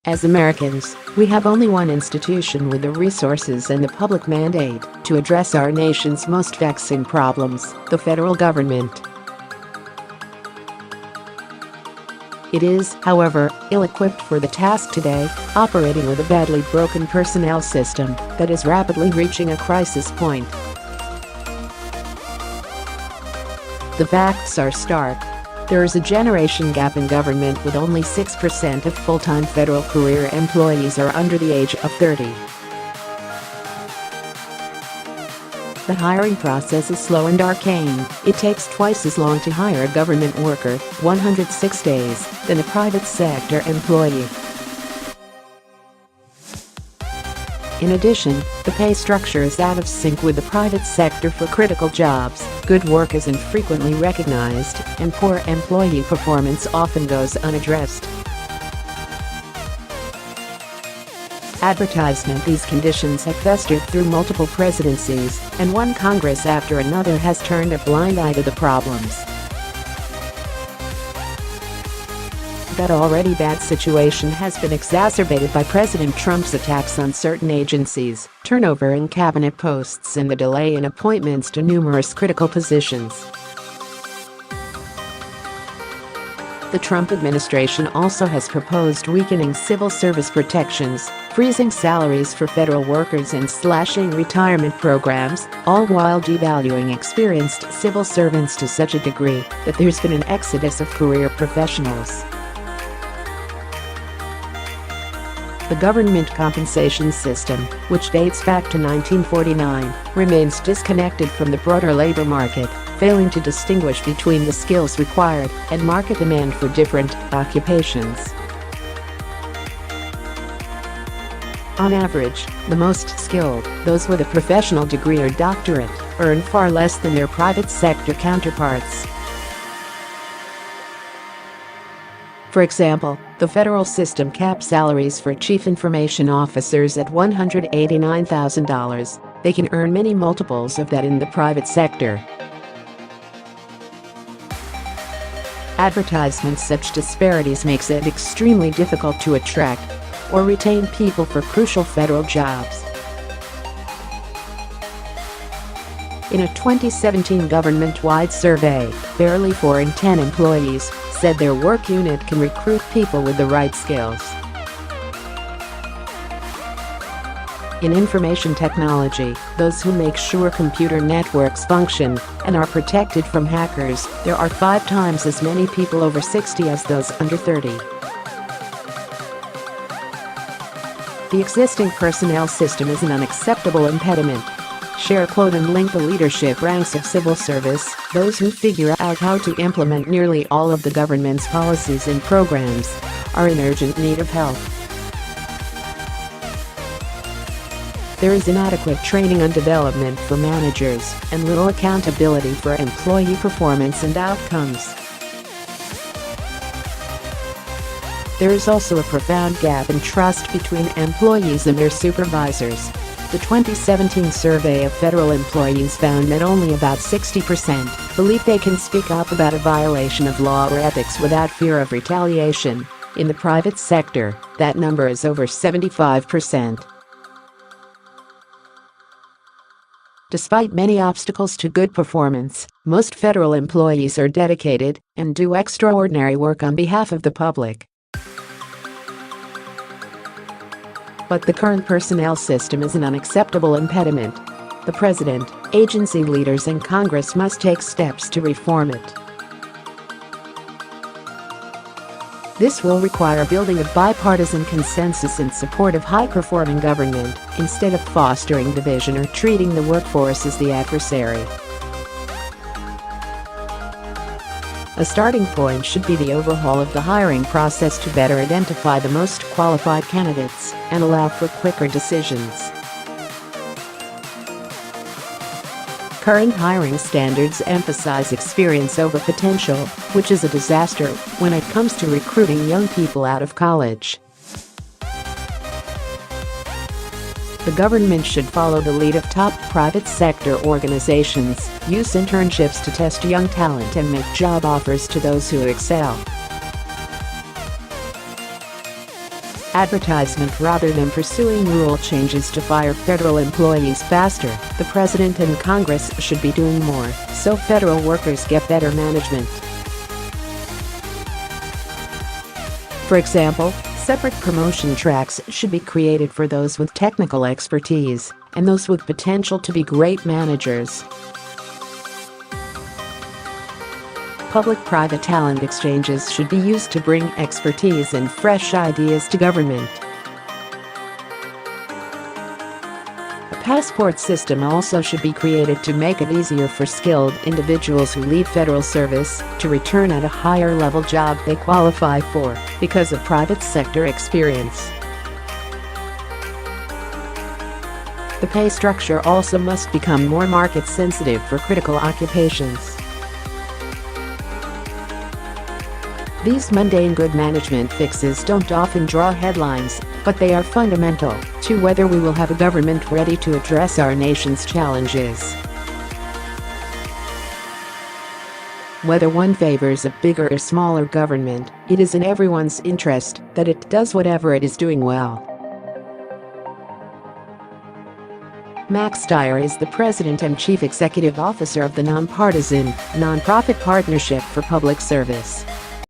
As Americans, we have only one institution with the resources and the public mandate to address our nation's most vexing problems: the federal government. It is, however, ill-equipped for the task today, operating with a badly broken personnel system that is rapidly reaching a crisis point. The facts are stark. There is a generation gap in government, with only 6% of full-time federal career employees are under the age of 30. The hiring process is slow and arcane. It takes twice as long to hire a government worker, 106 days, than a private sector employee. In addition, the pay structure is out of sync with the private sector for critical jobs, good work is infrequently recognized, and poor employee performance often goes unaddressed. Advertisement These conditions have festered through multiple presidencies, and one Congress after another has turned a blind eye to the problems. That already bad situation has been exacerbated by President Trump's attacks on certain agencies, turnover in cabinet posts, and the delay in appointments to numerous critical positions. The Trump administration also has proposed weakening civil service protections, freezing salaries for federal workers, and slashing retirement programs, all while devaluing experienced civil servants to such a degree that there's been an exodus of career professionals. The government compensation system, which dates back to 1949, remains disconnected from the broader labor market, failing to distinguish between the skills required and market demand for different occupations. On average, the most skilled, those with a professional degree or doctorate, earn far less than their private sector counterparts. For example, the federal system caps salaries for chief information officers at $189,000. They can earn many multiples of that in the private sector. Advertisement Such disparities makes it extremely difficult to attract or retain people for crucial federal jobs. In a 2017 government-wide survey, barely 4 in 10 employees said their work unit can recruit people with the right skills. In information technology, those who make sure computer networks function and are protected from hackers, there are 5 times as many people over 60 as those under 30. The existing personnel system is an unacceptable impediment. Share, quote, and link the leadership ranks of civil service, those who figure out how to implement nearly all of the government's policies and programs, are in urgent need of help. There is inadequate training and development for managers, and little accountability for employee performance and outcomes. There is also a profound gap in trust between employees and their supervisors. The 2017 survey of federal employees found that only about 60% believe they can speak up about a violation of law or ethics without fear of retaliation. In the private sector, that number is over 75%. Despite many obstacles to good performance, most federal employees are dedicated and do extraordinary work on behalf of the public. But the current personnel system is an unacceptable impediment. The president, agency leaders, and Congress must take steps to reform it. This will require building a bipartisan consensus in support of high-performing government, instead of fostering division or treating the workforce as the adversary. A starting point should be the overhaul of the hiring process to better identify the most qualified candidates and allow for quicker decisions. Current hiring standards emphasize experience over potential, which is a disaster when it comes to recruiting young people out of college. The government should follow the lead of top private sector organizations, use internships to test young talent, and make job offers to those who excel. advertisement rather than pursuing rule changes to fire federal employees faster. The President and Congress should be doing more so federal workers get better management. For example, separate promotion tracks should be created for those with technical expertise and those with potential to be great managers. Public-private talent exchanges should be used to bring expertise and fresh ideas to government. A passport system also should be created to make it easier for skilled individuals who leave federal service to return at a higher-level job they qualify for because of private sector experience. The pay structure also must become more market-sensitive for critical occupations. These mundane good management fixes don't often draw headlines, but they are fundamental to whether we will have a government ready to address our nation's challenges. Whether one favors a bigger or smaller government, it is in everyone's interest that it does whatever it is doing well. Max Dyer is the president and chief executive officer of the nonpartisan, nonprofit Partnership for Public Service.